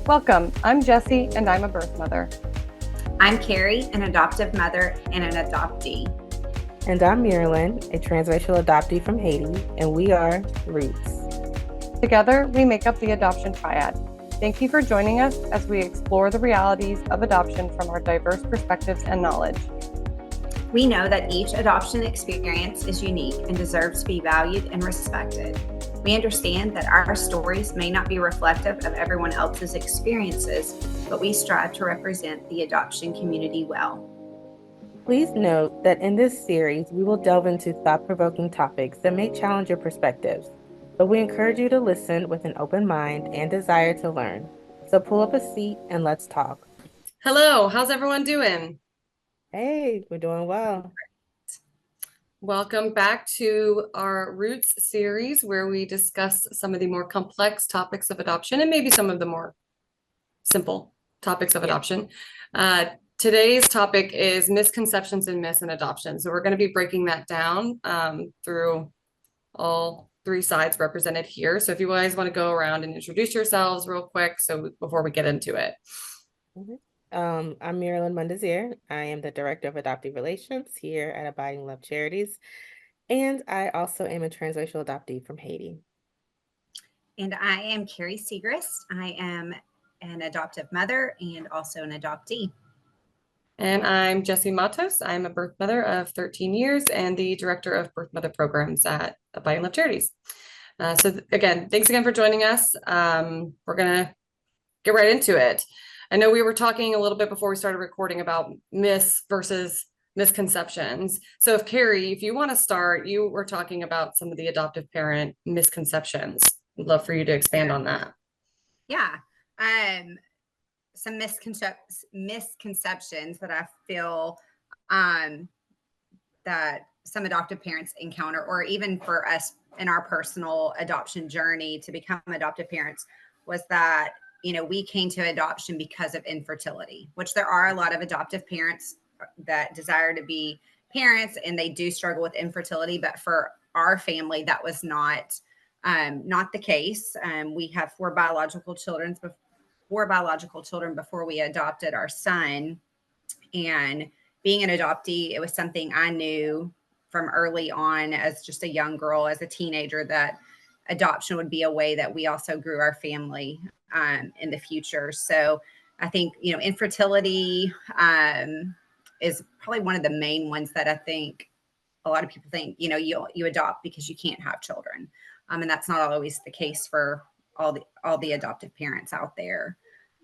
Welcome. I'm Jessie, and I'm a birth mother. I'm Carrie, an adoptive mother and an adoptee. And I'm Marilyn, a transracial adoptee from Haiti, and we are Roots. Together, we make up the Adoption Triad. Thank you for joining us as we explore the realities of adoption from our diverse perspectives and knowledge. We know that each adoption experience is unique and deserves to be valued and respected. We understand that our stories may not be reflective of everyone else's experiences, but we strive to represent the adoption community well. Please note that in this series, we will delve into thought-provoking topics that may challenge your perspectives, but we encourage you to listen with an open mind and desire to learn. So pull up a seat and let's talk. Hello, how's everyone doing? Hey, we're doing well. Welcome back to our Roots series where we discuss some of the more complex topics of adoption and maybe some of the more simple topics of adoption. Today's topic is misconceptions and myths in adoption. So we're going to be breaking that down through all three sides represented here. So if you guys want to go around and introduce yourselves real quick, so before we get into it. I'm Marilyn Mundesier. I am the Director of Adoptive Relations here at Abiding Love Charities, and I also am a transracial adoptee from Haiti. And I am Carrie Segrist. I am an adoptive mother and also an adoptee. And I'm Jessie Matos. I'm a birth mother of 13 years and the director of birth mother programs at Abiding Love Charities. Again, thanks again for joining us. We're going to get right into it. I know we were talking a little bit before we started recording about myths versus misconceptions. So if Carrie, if you want to start, you were talking about some of the adoptive parent misconceptions. I'd love for you to expand on that. Yeah. Some misconceptions that I feel that some adoptive parents encounter, or even for us in our personal adoption journey to become adoptive parents, was that we came to adoption because of infertility, which there are a lot of adoptive parents that desire to be parents and they do struggle with infertility. But for our family, that was not the case. We have four biological children before we adopted our son. And being an adoptee, it was something I knew from early on as just a young girl, as a teenager, that adoption would be a way that we also grew our family in the future. So I think, infertility is probably one of the main ones that I think a lot of people think, you adopt because you can't have children. And that's not always the case for all the adoptive parents out there.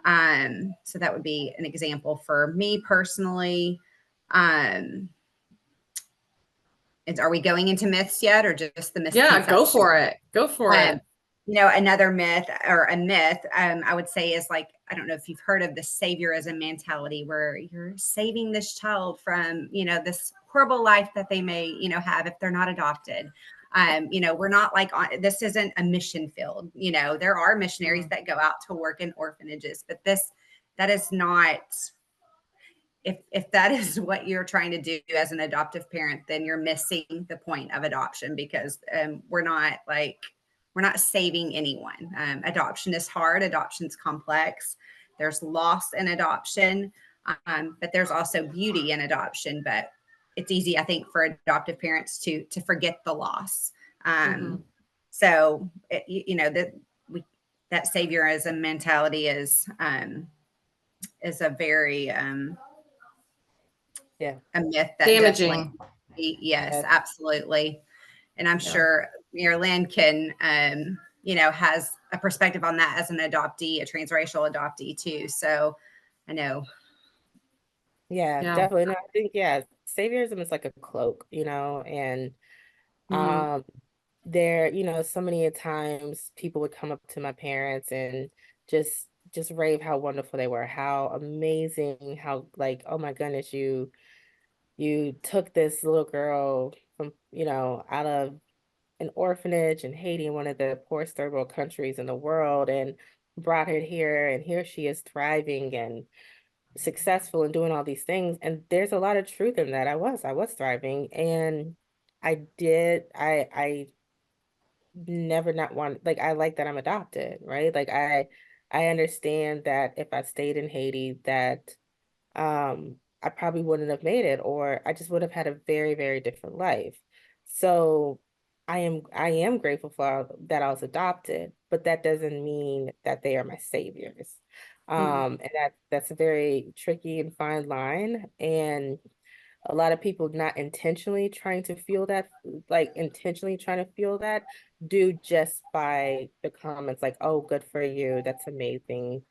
So that would be an example for me personally. Are we going into myths yet, or just the misconceptions? Yeah, go for it. Another myth, or a myth, I would say, is like, I don't know if you've heard of the saviorism mentality, where you're saving this child from, this horrible life that they may, have if they're not adopted. We're not like, this isn't a mission field. There are missionaries that go out to work in orphanages, but that is not, if that is what you're trying to do as an adoptive parent, then you're missing the point of adoption, because we're not saving anyone. Adoption is hard. Adoption's complex. There's loss in adoption, but there's also beauty in adoption. But it's easy, I think, for adoptive parents to forget the loss. So, that saviorism mentality is a very a myth that damaging. Yes, absolutely. And I'm sure Marilyn can, has a perspective on that as an adoptee, a transracial adoptee too. So I know. Yeah, definitely. No, I think, saviorism is like a cloak, and there, so many times people would come up to my parents and just rave how wonderful they were, how amazing, how, like, oh my goodness, you took this little girl from, out of an orphanage in Haiti, one of the poorest third world countries in the world, and brought her here, and here she is thriving and successful and doing all these things. And there's a lot of truth in that. I was thriving, and I never not want, like, I like that I'm adopted, right? Like, I understand that if I stayed in Haiti, that I probably wouldn't have made it, or I just would have had a very, very different life. So I am grateful for that I was adopted, but that doesn't mean that they are my saviors. And that's a very tricky and fine line. And a lot of people not intentionally trying to feel that, like intentionally trying to feel that, do just by the comments like, oh, good for you, that's amazing.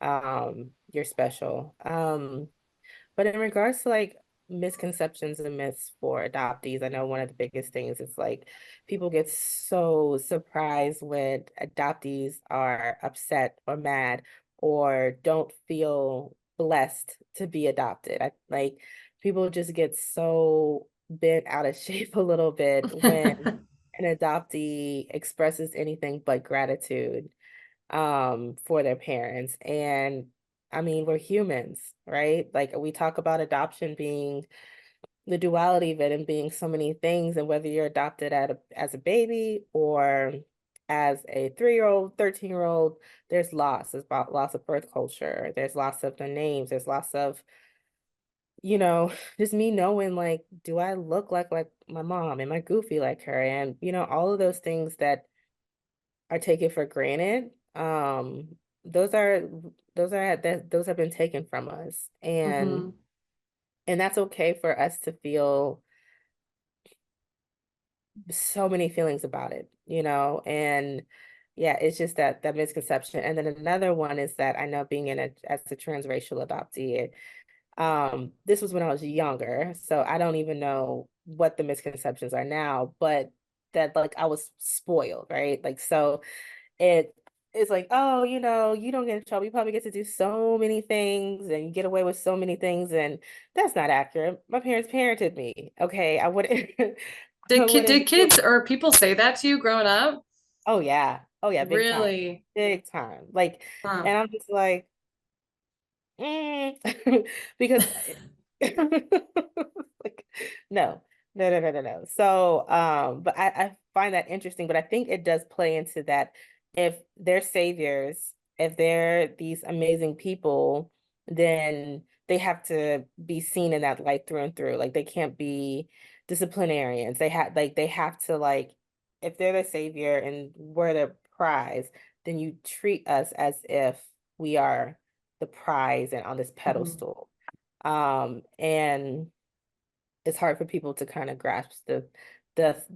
You're special. But in regards to like misconceptions and myths for adoptees, I know one of the biggest things is like people get so surprised when adoptees are upset or mad or don't feel blessed to be adopted. I like people just get so bent out of shape a little bit when an adoptee expresses anything but gratitude for their parents. And I mean, we're humans, right? Like we talk about adoption being the duality of it and being so many things, and whether you're adopted as a baby or as a 3-year-old, 13-year-old, there's loss. There's about loss of birth culture. There's loss of the names. There's loss of, just me knowing like, do I look like my mom? Am I goofy like her? And all of those things that are taken for granted. Those are those have been taken from us, and that's okay for us to feel so many feelings about it, and yeah, it's just that misconception. And then another one is that I know being as a transracial adoptee, this was when I was younger, so I don't even know what the misconceptions are now, but that like I was spoiled, right? Like so it it's like, oh, you don't get in trouble. You probably get to do so many things and you get away with so many things. And that's not accurate. My parents parented me. Okay. I wouldn't, I Did wouldn't kids or people say that to you growing up? oh yeah. Oh yeah, big time. Really? Big time. Like, Huh. and I'm just like, mm. because like no, no. So but I find that interesting, but I think it does play into that if they're saviors, if they're these amazing people, then they have to be seen in that light through and through. Like they can't be disciplinarians. They have to like if they're the savior and we're the prize, then you treat us as if we are the prize and on this pedestal. And it's hard for people to kind of grasp the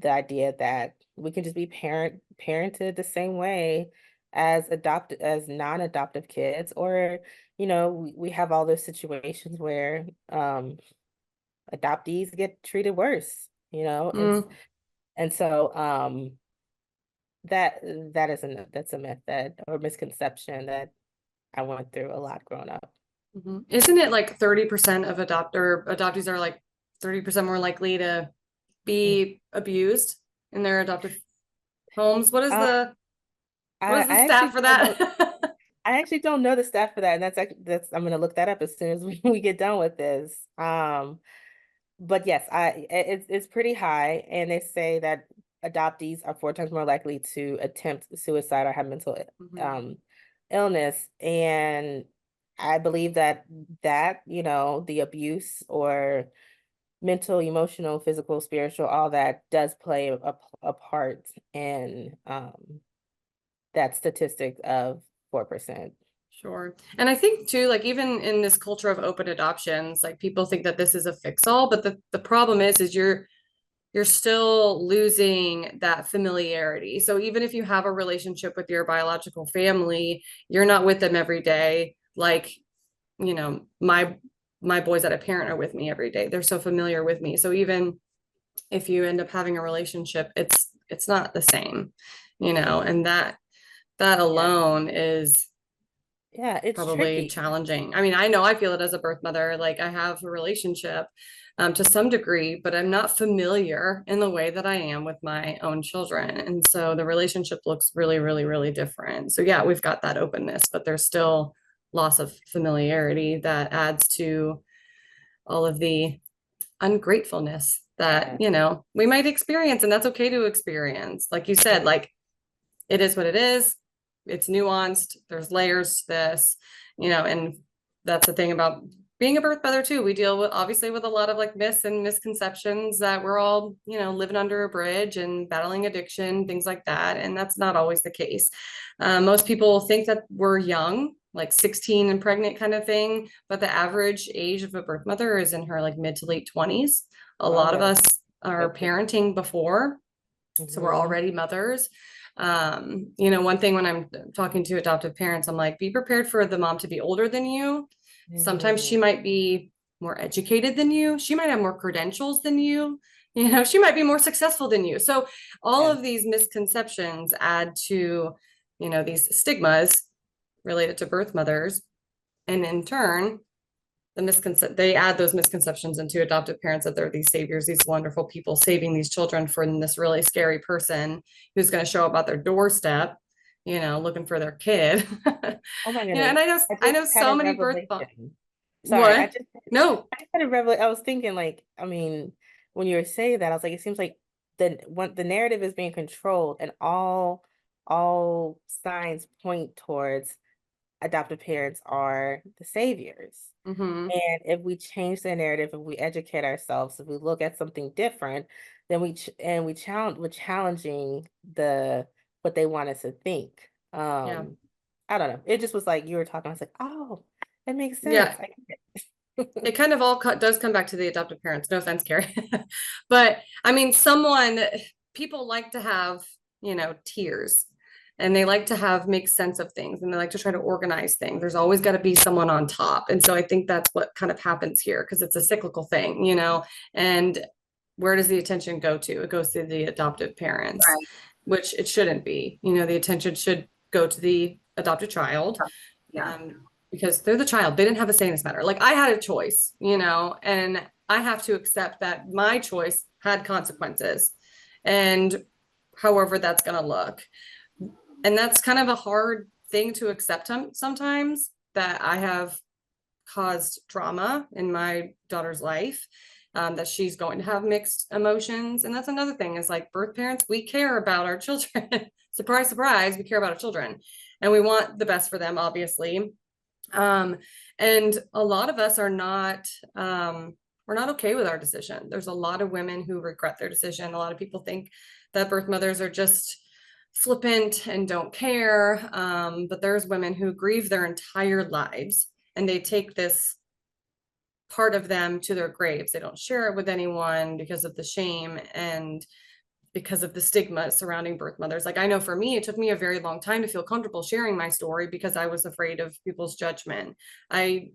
idea that we can just be parented the same way as non-adoptive kids, or we have all those situations where adoptees get treated worse, Mm, and so that that's a myth that or misconception that I went through a lot growing up. Isn't it like 30% of adoptees are like 30% more likely to Mm. be abused in their adoptive homes? Uh, What is the I stat actually for don't know. that? I actually don't know the stat for that, and that's I'm gonna look that up as soon as we get done with this. But yes, it's pretty high, and they say that adoptees are 4 times more likely to attempt suicide or have mental Mhm. um illness, and I believe that the abuse or mental, emotional, physical, spiritual, all that does play a part in that statistic of 4%. Sure. And I think too, like even in this culture of open adoptions, like people think that this is a fix all, but the problem is you're still losing that familiarity. So even if you have a relationship with your biological family, you're not with them every day. Like, my boys that I parent are with me every day. They're so familiar with me. So even if you end up having a relationship, it's not the same, and that Yeah. alone is Yeah, it's probably tricky. challenging. I mean, I know I feel it as a birth mother. Like I have a relationship to some degree, but I'm not familiar in the way that I am with my own children. And so the relationship looks really, really, really different. So yeah, we've got that openness, but there's still loss of familiarity that adds to all of the ungratefulness that, Yeah. we might experience, and that's okay to experience. Like you said, like it is what it is. it's nuanced. There's layers to this, and that's the thing about being a birth mother too. We deal with obviously with a lot of like myths and misconceptions that we're all, living under a bridge and battling addiction, things like that. And that's not always the case. Most people think that we're young, like 16 and pregnant kind of thing, but the average age of a birth mother is in her like mid to late 20s. A lot of yeah. us are parenting before, so we're Mhm. already mothers. One thing when I'm talking to adoptive parents, I'm like, be prepared for the mom to be older than you. Sometimes she Mhm. might be more educated than you. She might have more credentials than you. She might be more successful than you. So all Yeah. of these misconceptions add to, these stigmas related to birth mothers. And in turn, they add those misconceptions into adoptive parents that they're these saviors, these wonderful people saving these children from this really scary person who's going to show up at their doorstep, looking for their kid. Oh my And goodness. I I just know had so a many revelation. Sorry, what? No. I just had a revelation. I was thinking like, I mean, when you were saying that, I was like, it seems like the narrative is being controlled and all signs point towards adoptive parents are the saviors. Mm-hmm. And if we change the narrative, if we educate ourselves, if we look at something different, then we're challenging what they want us to think. Yeah. I don't know. It just was like you were talking. I was like, oh, that makes sense. Yeah. I get it. It kind of all does come back to the adoptive parents. No offense, Carrie. But I mean, people like to have, tiers, and they like to make sense of things, and they like to try to organize things. There's always got to be someone on top. And so I think that's what kind of happens here, because it's a cyclical thing, and where does the attention go to? It goes to the adoptive parents, Right. which it shouldn't be. The attention should go to the adopted child. Yeah. Because they're the child. They didn't have a say in this matter. Like I had a choice, and I have to accept that my choice had consequences, and however that's going to look. And that's kind of a hard thing to accept sometimes, that I have caused trauma in my daughter's life, that she's going to have mixed emotions. And that's another thing, is like birth parents, we care about our children. Surprise, surprise, we care about our children, and we want the best for them, obviously. And a lot of us are not, we're not okay with our decision. There's a lot of women who regret their decision. A lot of people think that birth mothers are just flippant and don't care. But there's women who grieve their entire lives, and they take this part of them to their graves. They don't share it with anyone because of the shame and because of the stigma surrounding birth mothers. Like I know for me, it took me a very long time to feel comfortable sharing my story because I was afraid of people's judgment. I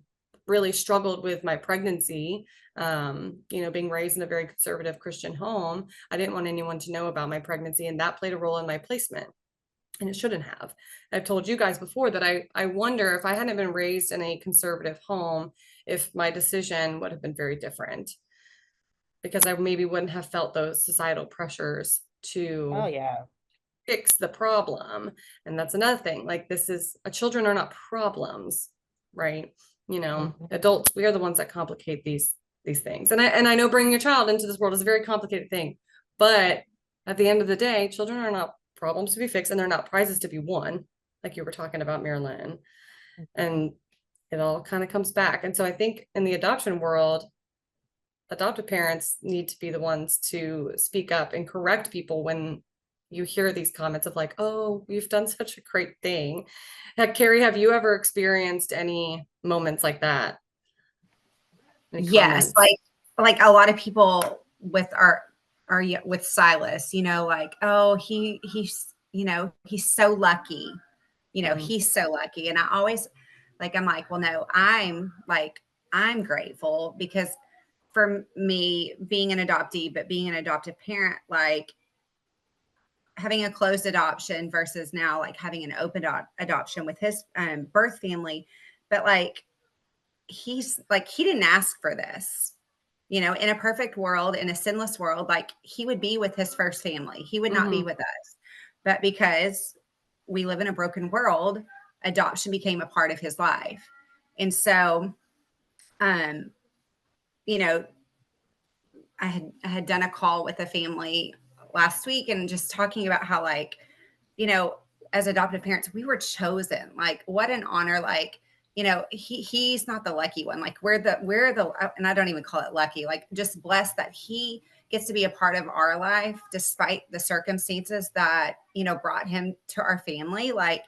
really struggled with my pregnancy, being raised in a very conservative Christian home. I didn't want anyone to know about my pregnancy, and that played a role in my placement. And it shouldn't have. I've told you guys before that I wonder if I hadn't been raised in a conservative home, if my decision would have been very different, because I maybe wouldn't have felt those societal pressures Oh to yeah. fix the problem. And that's another thing. Like children are not problems, right? Mhm. Adults, we are the ones that complicate these things. And I know bringing a child into this world is a very complicated thing, but at the end of the day, children are not problems to be fixed, and they're not prizes to be won, like you were talking about, Marilyn. And it all kind of comes back. And so I think in the adoption world, adoptive parents need to be the ones to speak up and correct people when you hear these comments of like, oh, you've done such a great thing. Carrie, have you ever experienced any moments like that? Any Yes, comments? like a lot of people with our with Silas, like, oh, he's he's so lucky, he's so lucky. And I always I'm like, well, no, I'm grateful, because for me, being an adoptee, but being an adoptive parent, like having a closed adoption versus now like having an open adoption with his birth family. But like he's like, he didn't ask for this. In a perfect world, in a sinless world, like he would be with his first family. He would not be with us. But because we live in a broken world, adoption became a part of his life. And so, um, you know, I had done a call with a family last week, and just talking about how, like, as adoptive parents, we were chosen. Like, what an honor. Like, he's not the lucky one. Like, and I don't even call it lucky, like just blessed that he gets to be a part of our life despite the circumstances that, brought him to our family. Like,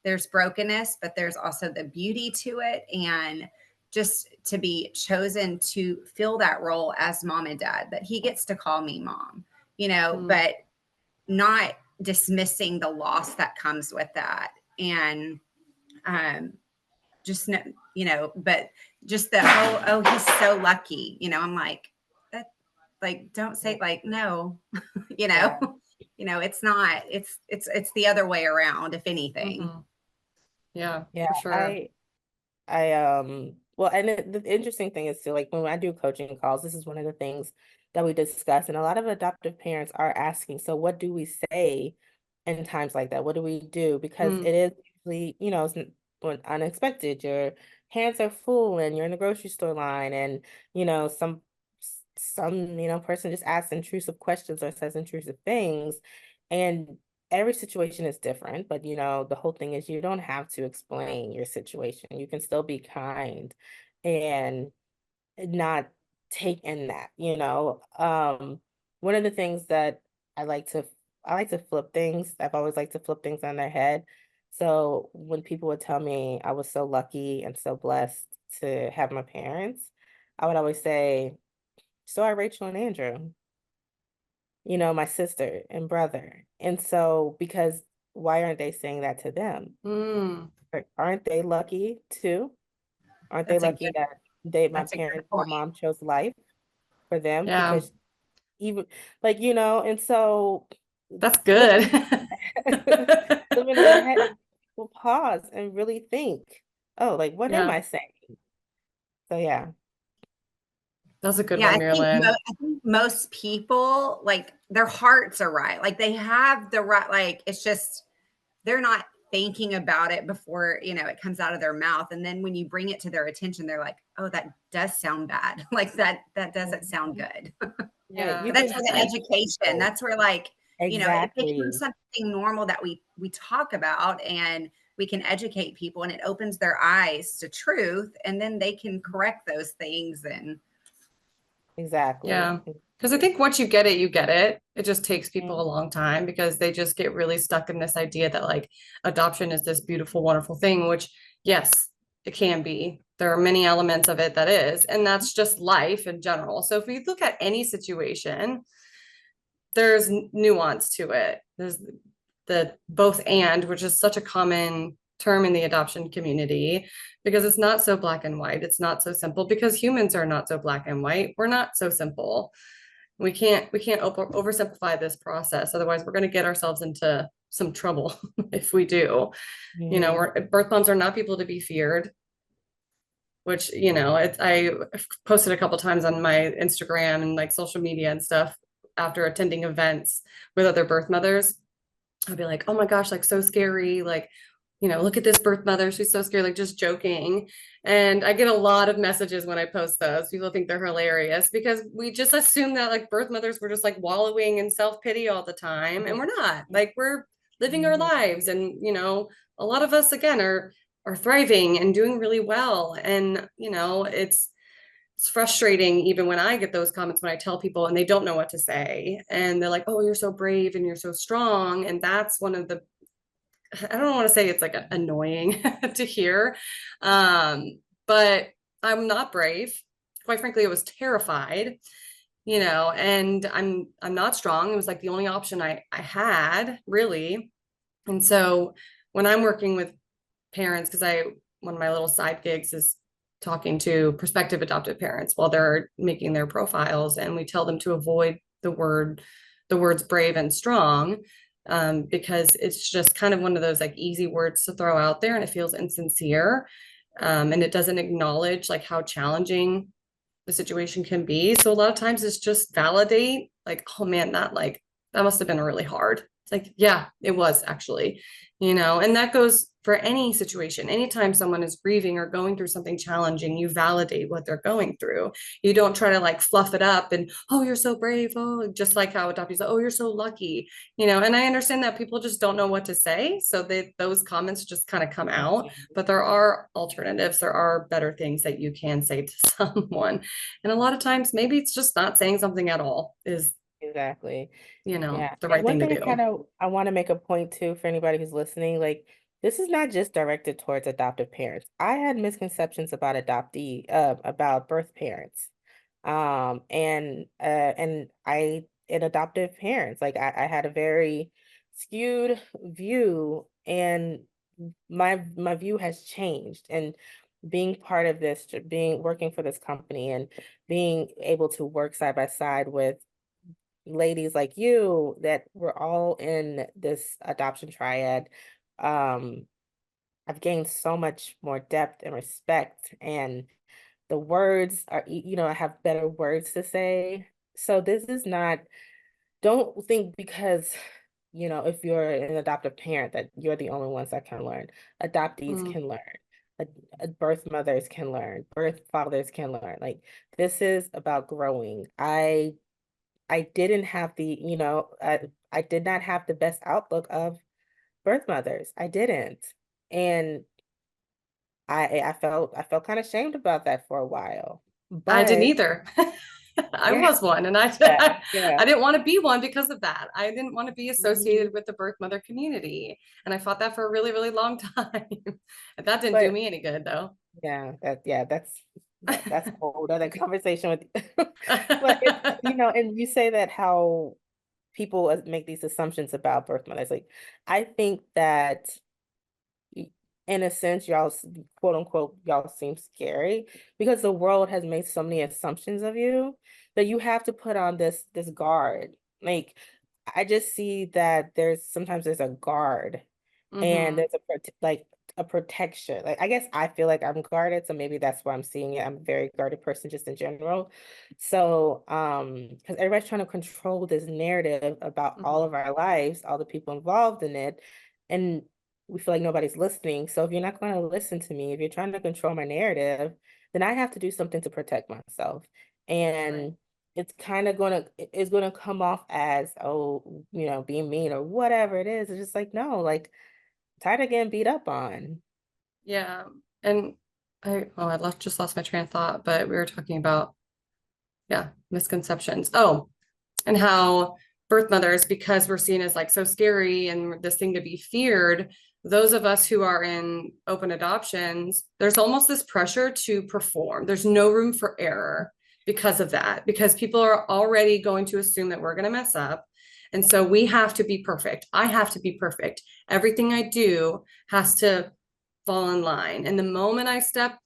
there's brokenness, but there's also the beauty to it. And just to be chosen to fill that role as mom and dad, that he gets to call me mom, but not dismissing the loss that comes with that. And just, but just the, oh, he's so lucky, I'm like, that, like, don't say like, no, Yeah. it's not, it's the other way around, if anything. Mm-hmm. Yeah, Yeah, for sure. well, and the interesting thing is too, like when I do coaching calls, this is one of the things that we discuss, and a lot of adoptive parents are asking, so what do we say in times like that? What do we do? Because it is usually, when unexpected, your hands are full and you're in the grocery store line, and some person just asks intrusive questions or says intrusive things, and every situation is different, but the whole thing is you don't have to explain your situation. You can still be kind and not take in that, one of the things that I like to flip things. I've always liked to flip things on their head. So when people would tell me I was so lucky and so blessed to have my parents, I would always say, so are Rachel and Andrew, my sister and brother. And so, because why aren't they saying that to them? Mm. Like, aren't they lucky too? Aren't they That's a lucky good, that my that's a good parents, my point. mom chose life for them? Yeah, Because even like, and so that's flipping good. flipping on their head, will pause and really think, oh, like, what am Yeah, I saying? So yeah. that's a good Yeah, one, Marilyn. I think most people, like, their hearts are right. Like, they have the right, like, it's just they're not thinking about it before, it comes out of their mouth. And then when you bring it to their attention, they're like, oh, that does sound bad. Like, that doesn't sound good. Right. Yeah, You But that's can where the teach education, people. that's where, like, it becomes Exactly. something normal that we talk about, and we can educate people, and it opens their eyes to truth, and then they can correct those things. And Exactly. yeah. Because I think once you get it, you get it. It just takes people a Mhm. long time because they just get really stuck in this idea that like adoption is this beautiful, wonderful thing, which, yes, it can be. There are many elements of it that is, and that's just life in general. So if we look at any situation, there's nuance to it. There's the both and, which is such a common term in the adoption community because it's not so black and white. It's not so simple because humans are not so black and white. We're not so simple. We can't oversimplify this process. Otherwise, we're going to get ourselves into some trouble if we do. Mhm. Birth moms are not people to be feared, which, I posted a couple times on my Instagram and like social media and stuff after attending events with other birth mothers. I'd be like, oh my gosh, like so scary. Like, look at this birth mother. She's so scary, like just joking. And I get a lot of messages when I post those. People think they're hilarious because we just assume that like birth mothers were just like wallowing in self-pity all the time. And we're not. Like we're living our Mhm. lives. And, a lot of us again are thriving and doing really well. And, it's frustrating even when I get those comments when I tell people and they don't know what to say. And they're like, oh, you're so brave and you're so strong. And that's one of the, I don't want to say it's like annoying to hear. But I'm not brave. Quite frankly, I was terrified, and I'm not strong. It was like the only option I had really. And so when I'm working with parents, because one of my little side gigs is talking to prospective adoptive parents while they're making their profiles, and we tell them to avoid the words brave and strong, because it's just kind of one of those like easy words to throw out there and it feels insincere, and it doesn't acknowledge like how challenging the situation can be. So a lot of times it's just validate like, oh man, that must have been really hard. It's like, yeah, it was actually, and that goes for any situation. Anytime someone is grieving or going through something challenging, you validate what they're going through. You don't try to like fluff it up and, oh, you're so brave. Oh, just like how adoptees, oh, you're so lucky, and I understand that people just don't know what to say. So those comments just kind of come out, but there are alternatives. There are better things that you can say to someone. And a lot of times, maybe it's just not saying something at all is, Exactly. Yeah. the And right one thing to thing do. I want to make a point too for anybody who's listening, like this is not just directed towards adoptive parents. I had misconceptions about about birth parents. And adoptive parents. Like I had a very skewed view, and my view has changed. And being part of this, being working for this company and being able to work side by side with ladies like you that were all in this adoption triad, um, I've gained so much more depth and respect, and the words are, I have better words to say. So this is not, don't think because, if you're an adoptive parent that you're the only ones that can learn. Adoptees Mm. can learn. Birth mothers can learn. Birth fathers can learn. Like this is about growing. I didn't have I did not have the best outlook of birth mothers. I didn't. And I felt kind of ashamed about that for a while. I didn't But either. I yeah, was one, and I, yeah, yeah. I didn't want to be one because of that. I didn't want to be Mhm. associated with the birth mother community, and I fought that for a really, really long time. And that didn't do But me any good, though. that's a whole other conversation with but it's, and you say that how people make these assumptions about birth mothers. Like I think that in a sense, quote unquote, y'all seem scary because the world has made so many assumptions of you that you have to put on this guard. Like, I just see that sometimes there's a guard and Hmm. there's like a protection. Like, I guess I feel like I'm guarded, so maybe that's why I'm seeing it. I'm a very guarded person just in general. So, because everybody's trying to control this narrative about all Hmm. of our lives, all the people involved in it. And we feel like nobody's listening. So if you're not going to listen to me, if you're trying to control my narrative, then I have to do something to protect myself. Right. And it's gonna come off as, oh, being mean or whatever it is. It's just like, no, like tired of getting beat up on. Yeah. And I just lost my train of thought, but we were talking about, yeah, misconceptions. Oh, and how birth mothers, because we're seen as like so scary and this thing to be feared, those of us who are in open adoptions, there's almost this pressure to perform. There's no room for error because of that, because people are already going to assume that we're going to mess up. And so we have to be perfect. I have to be perfect. Everything I do has to fall in line. And the moment I step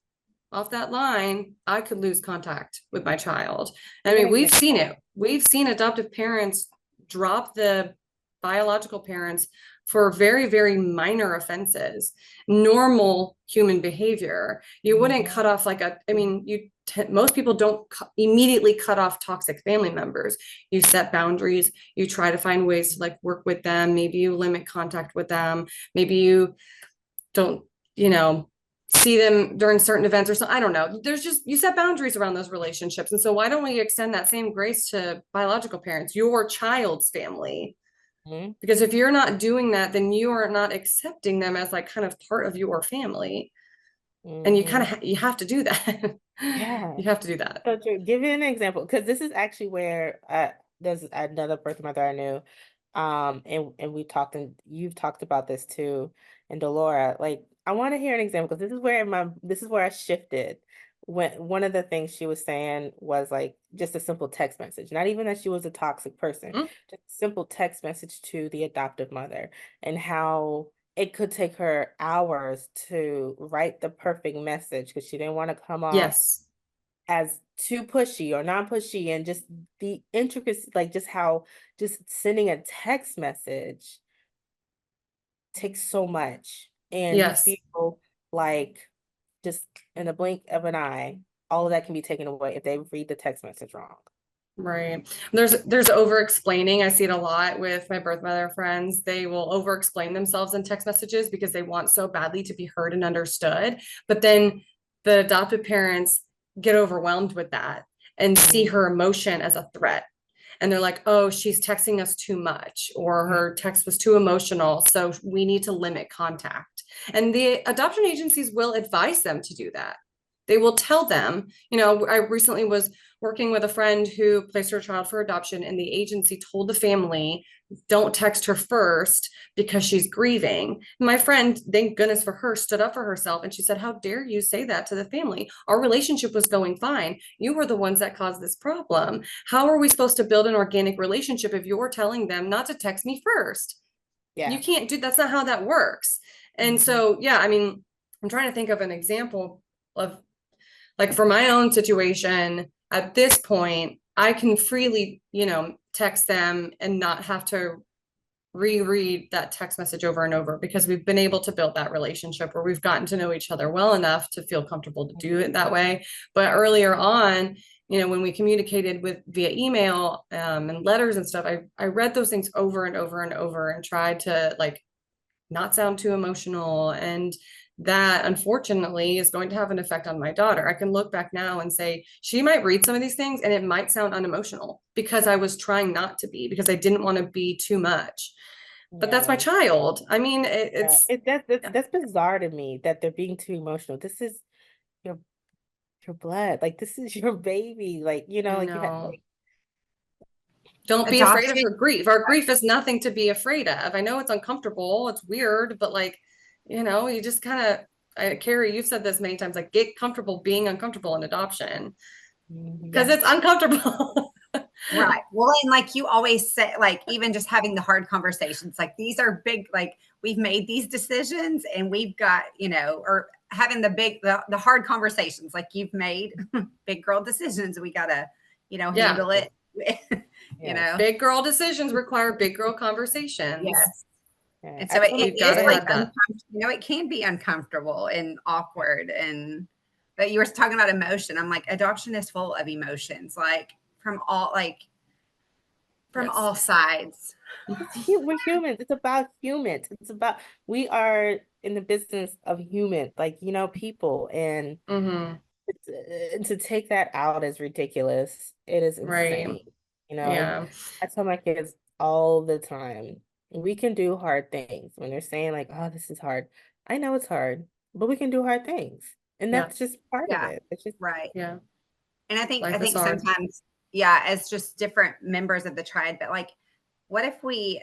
off that line, I could lose contact with my child. I Give an mean, we've seen example. it. We've seen adoptive parents drop the biological parents for very, very minor offenses, normal human behavior. You wouldn't cut off I mean, most people don't immediately cut off toxic family members. You set boundaries, you try to find ways to like work with them. Maybe you limit contact with them. Maybe you don't, see them during certain events or something. I don't know. There's just, you set boundaries around those relationships. And so why don't we extend that same grace to biological parents, your child's family? Mhm. Because if you're not doing that, then you are not accepting them as like kind of part of your family. And you kind Mhm. of, you have to do that. Yeah. You have to do that. So true. Give you an example, because this is actually where there's another birth mother I knew, and you've talked about this too, and Delora. Like, I want to hear an example because this is where I shifted. When one of the things she was saying was like just a simple text message, not even that she was a toxic person, Mm. just a simple text message to the adoptive mother, and how it could take her hours to write the perfect message because she didn't want to come off Yes. as too pushy or non-pushy, and just the intricacy, like just sending a text message takes so much, and you Yes. feel like just in the blink of an eye, all of that can be taken away if they read the text message wrong. Right. There's over explaining. I see it a lot with my birth mother friends. They will over explain themselves in text messages because they want so badly to be heard and understood. But then the adopted parents get overwhelmed with that and see her emotion as a threat. And they're like, oh, she's texting us too much, or her text was too emotional. So we need to limit contact. And the adoption agencies will advise them to do that. They will tell them, I recently was working with a friend who placed her child for adoption, and the agency told the family, don't text her first because she's grieving. My friend, thank goodness for her, stood up for herself, and she said, how dare you say that to the family? Our relationship was going fine. You were the ones that caused this problem. How are we supposed to build an organic relationship if you're telling them not to text me first? Yeah. You can't do, that's not how that works. And so, yeah, I mean, I'm trying to think of an example of, like, for my own situation at this point, I can freely, text them and not have to reread that text message over and over, because we've been able to build that relationship where we've gotten to know each other well enough to feel comfortable to do it that way. But earlier on, when we communicated via email and letters and stuff, I read those things over and over and over and tried to, like, not sound too emotional. And that, unfortunately, is going to have an effect on my daughter. I can look back now and say she might read some of these things and it might sound unemotional because I was trying not to be, because I didn't want to be too much. But that's my child. I mean, that's bizarre to me that they're being too emotional. This is your blood. Like, this is your baby. Like, like you have, like, don't be afraid of Adoption. her grief. Our grief is nothing to be afraid of. I know it's uncomfortable, it's weird, but, like, you just kind of, Carrie, you've said this many times, like, get comfortable being uncomfortable in adoption, because it's uncomfortable. Right. Well, and like you always say, like, even just having the hard conversations, like, these are big, like, we've made these decisions and we've got, or having the hard conversations, like, you've made big girl decisions. We gotta, handle it. Big girl decisions require big girl conversations. Yes. Yeah. And so it is like, it can be uncomfortable and awkward. But you were talking about emotion. I'm like, adoption is full of emotions, like, from all sides. We're humans. It's about humans. We are in the business of humans, like, people, and to take that out is ridiculous. It is insane. Yeah. I tell my kids all the time, we can do hard things. When they're saying, like, oh, this is hard, I know it's hard, but we can do hard things, and that's just part of it. It's just right. Yeah. And I think Life is hard. sometimes, as just different members of the tribe, but, like, what if we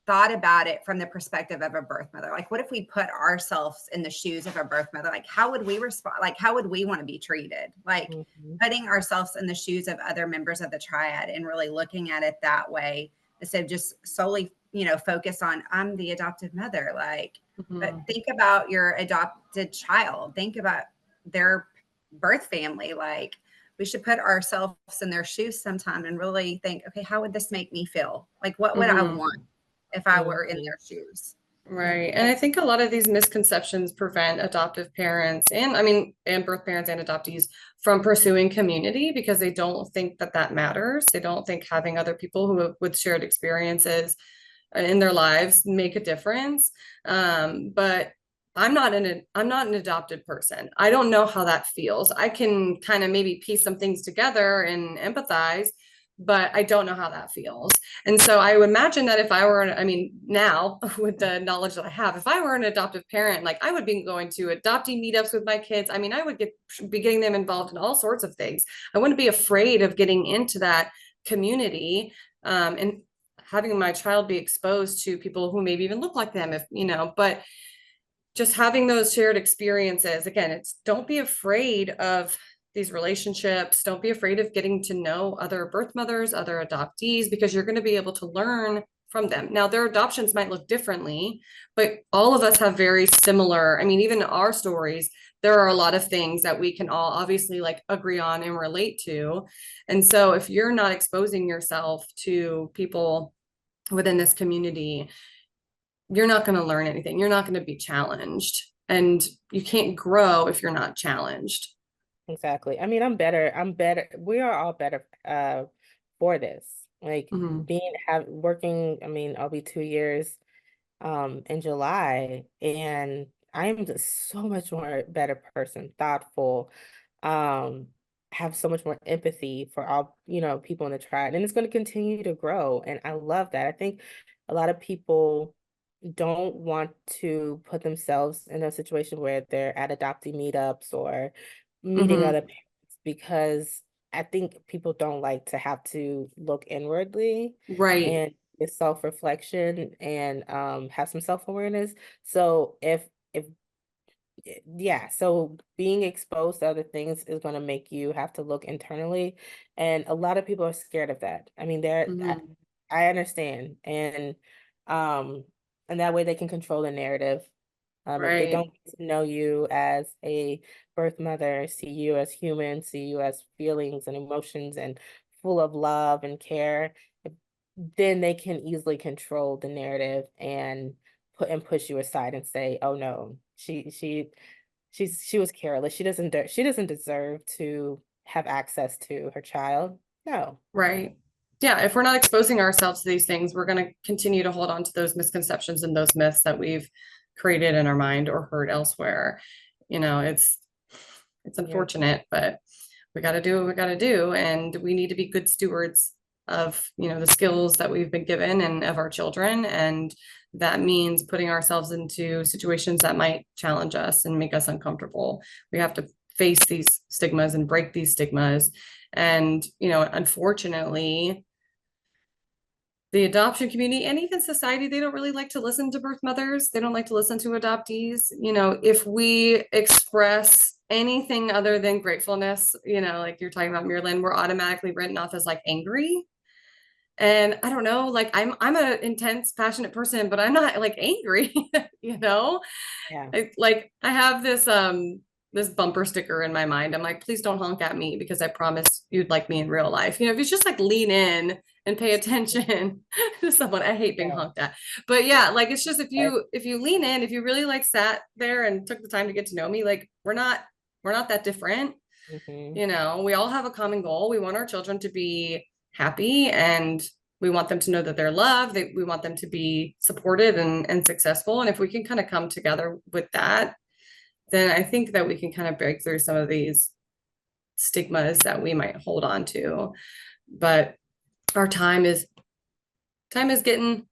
thought about it from the perspective of a birth mother? Like, what if we put ourselves in the shoes of a birth mother? Like, how would we respond? Like, how would we want to be treated? Like, putting ourselves in the shoes of other members of the triad and really looking at it that way, instead of just solely, focus on, I'm the adopted mother. Like, but think about your adopted child. Think about their birth family. Like, we should put ourselves in their shoes sometime and really think, okay, how would this make me feel? Like, what would I want if I were in their shoes? Right. And I think a lot of these misconceptions prevent adoptive parents and birth parents and adoptees from pursuing community, because they don't think that matters. They don't think having other people with shared experiences in their lives make a difference. But I'm not an adopted person. I don't know how that feels. I can kind of maybe piece some things together and empathize, but I don't know how that feels. And so I would imagine that if I were, now with the knowledge that I have, if I were an adoptive parent, like, I would be going to adoptee meetups with my kids. I would be getting them involved in all sorts of things. I wouldn't be afraid of getting into that community, and having my child be exposed to people who maybe even look like them, but just having those shared experiences. Again, don't be afraid of these relationships. Don't be afraid of getting to know other birth mothers, other adoptees, because you're going to be able to learn from them. Now, their adoptions might look differently, but all of us have very similar, even our stories, there are a lot of things that we can all obviously, like, agree on and relate to. And so if you're not exposing yourself to people within this community, you're not going to learn anything. You're not going to be challenged, and you can't grow if you're not challenged. Exactly. I'm better. We are all better for this. Like Mhm. working, I mean, I'll be 2 years in July, and I am just so much more better person, thoughtful, um, have so much more empathy for all, people in the tribe, and it's going to continue to grow. And I love that. I think a lot of people don't want to put themselves in a situation where they're at adoptee meetups or meeting Mhm. other parents, because I think people don't like to have to look inwardly Right. and get self-reflection and have some self-awareness. So if yeah, so being exposed to other things is going to make you have to look internally, and a lot of people are scared of that. I mean, Mhm. I understand, um and that way they can control the narrative. If they Right. don't get to know you as a birth mother, see you as human, see you as feelings and emotions and full of love and care, then they can easily control the narrative and push you aside and say, "Oh no, she was careless. She doesn't deserve to have access to her child." No. Right. Yeah, if we're not exposing ourselves to these things, we're going to continue to hold on to those misconceptions and those myths that we've created in our mind or heard elsewhere. It's Yeah. unfortunate, but we got to do what we got to do, and we need to be good stewards of, the skills that we've been given and of our children, and that means putting ourselves into situations that might challenge us and make us uncomfortable. We have to face these stigmas and break these stigmas. And, unfortunately, the adoption community and even society, they don't really like to listen to birth mothers. They don't like to listen to adoptees. If we express anything other than gratefulness, like you're talking about, Marilyn, we're automatically written off as like angry. And I don't know, like I'm an intense, passionate person, but I'm not like angry, you know? Yeah. I have this bumper sticker in my mind. I'm like, please don't honk at me because I promise you'd like me in real life. If you just like lean in and pay attention to someone. I hate being Yeah. honked at. But yeah, like it's just Right. if you lean in, if you really like sat there and took the time to get to know me, like we're not that different. Hmm. We all have a common goal. We want our children to be happy, and we want them to know that they're loved, that we want them to be supported and successful. And if we can kind of come together with that, then I think that we can kind of break through some of these stigmas that we might hold on to. But our time is getting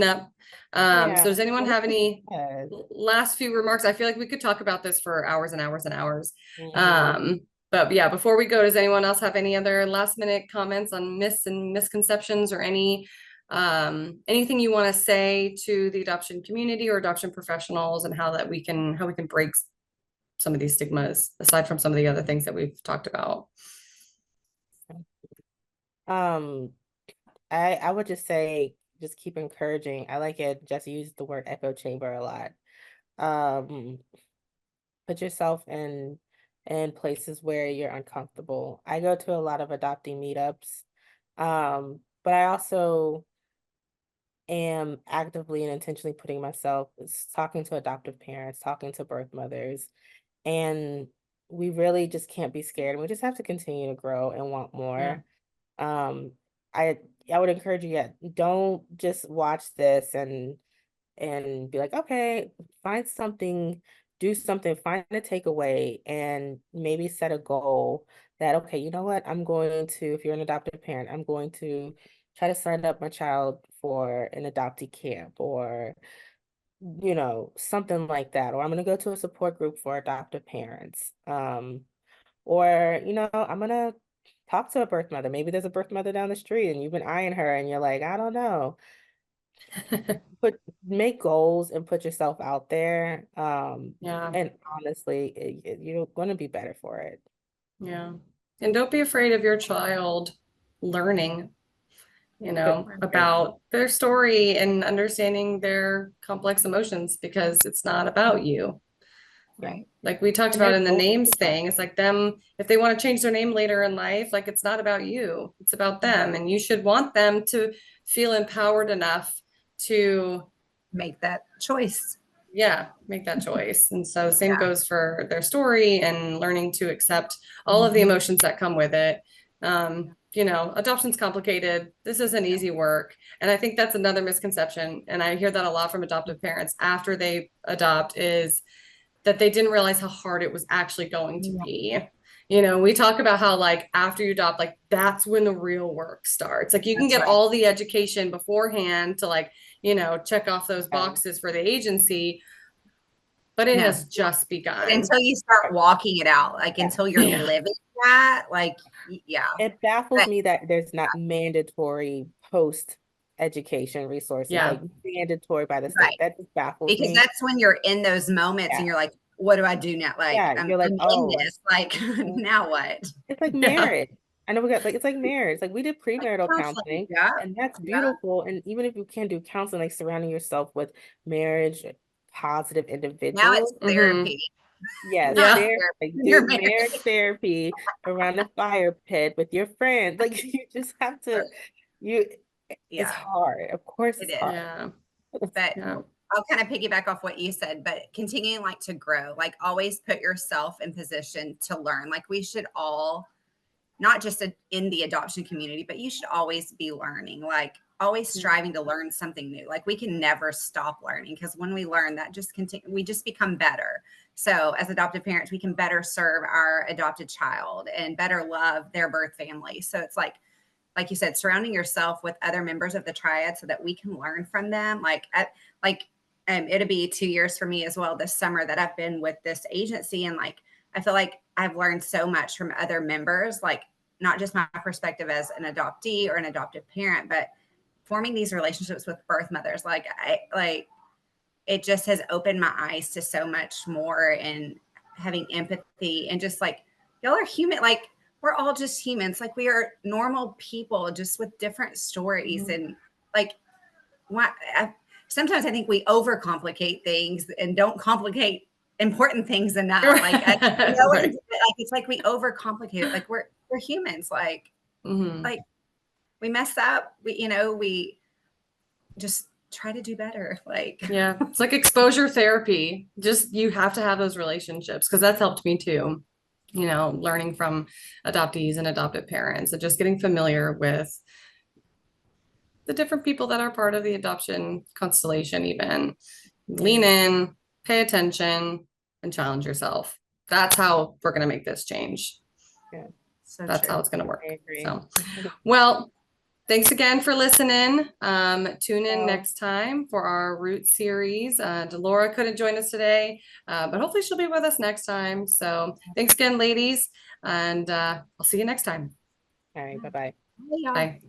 up. So Yeah. does anyone Well, this have is any good. last few remarks? I feel like we could talk about this for hours and hours and hours. Mhm. But yeah, before we go, does anyone else have any other last minute comments on myths and misconceptions, or anything you want to say to the adoption community or adoption professionals, and how we can break some of these stigmas aside from some of the other things that we've talked about? Um, I would just say, just keep encouraging. I like it. Jesse used the word echo chamber a lot. Um, put yourself in places where you're uncomfortable. I go to a lot of adoptee meetups, but I also am actively and intentionally putting myself, talking to adoptive parents, talking to birth mothers, and we really just can't be scared. We just have to continue to grow and want Yeah. more. Um, I I would encourage you, yeah, don't just watch this and be like, okay, find something, do something, find a takeaway, and maybe set a goal that, okay, you know what, I'm going to, if you're an adoptive parent, I'm going to try to sign up my child for an adoptee camp, or something like that, or I'm going to go to a support group for adoptive parents. Or, I'm gonna talk to a birth mother. Maybe there's a birth mother down the street and you've been eyeing her and you're like, I don't know. Make goals and put yourself out there. Yeah. And honestly, you're gonna be better for it. Yeah. And don't be afraid of your child learning, about their story and understanding their complex emotions, because it's not about you. Yeah. Right. Like we talked And about there's in the no names thing, it's like them, if they want to change their name later in life, like it's not about you, it's about them. And you should want them to feel empowered enough to, Make that choice. yeah, make that choice. And so the same Yeah. goes for their story and learning to accept all of the emotions that come with it. adoption's complicated. This isn't easy work. And I think that's another misconception. And I hear that a lot from adoptive parents after they adopt, is that they didn't realize how hard it was actually going to be. We talk about how, like, after you adopt, like, that's when the real work starts. Like, you can get all the education beforehand to, like, check off those boxes for the agency, but it has just begun. But until you start walking it out, like, until you're living that, like, It baffles me that there's not mandatory post education resources, like mandatory by the state. That just baffles me. Because that's when you're in those moments and you're like, what do I do now? Like, you're like, I'm in this, like, now what? It's like marriage. I know we got, like, it's like marriage. Like, we did premarital counseling, and that's beautiful. And even if you can't do counseling, like surrounding yourself with marriage positive individuals. Now it's therapy. Yes, like, do marriage therapy around the fire pit with your friends. Like, you just have to, it's hard. Of course it's hard. But I'll kind of piggyback off what you said, but continuing, like, to grow, like, always put yourself in position to learn. Like, we should all, not just in the adoption community, but you should always be learning, like, always striving to learn something new. Like, we can never stop learning, because when we learn, that just we just become better. So as adoptive parents, we can better serve our adopted child and better love their birth family. So it's like you said, surrounding yourself with other members of the triad so that we can learn from them. It'll be 2 years for me as well this summer that I've been with this agency. And, like, I feel like I've learned so much from other members, like, not just my perspective as an adoptee or an adoptive parent, but forming these relationships with birth mothers. It just has opened my eyes to so much more, and having empathy, and just, like, y'all are human. Like, we're all just humans. Like, we are normal people, just with different stories. And, like, sometimes I think we overcomplicate things and don't complicate important things enough. Like, it's like we overcomplicate it. Like, we're humans. Like, like, we mess up. We just try to do better. Like, it's like exposure therapy. Just, you have to have those relationships, because that's helped me too. Learning from adoptees and adoptive parents, and just getting familiar with the different people that are part of the adoption constellation. Even lean in, pay attention, and challenge yourself. That's how we're going to make this change. So that's how it's going to work. So, well, thanks again for listening. Tune in next time for our Root series. Delora couldn't join us today, but hopefully she'll be with us next time. So thanks again, ladies, and I'll see you next time. All right, bye-bye. Bye. Bye.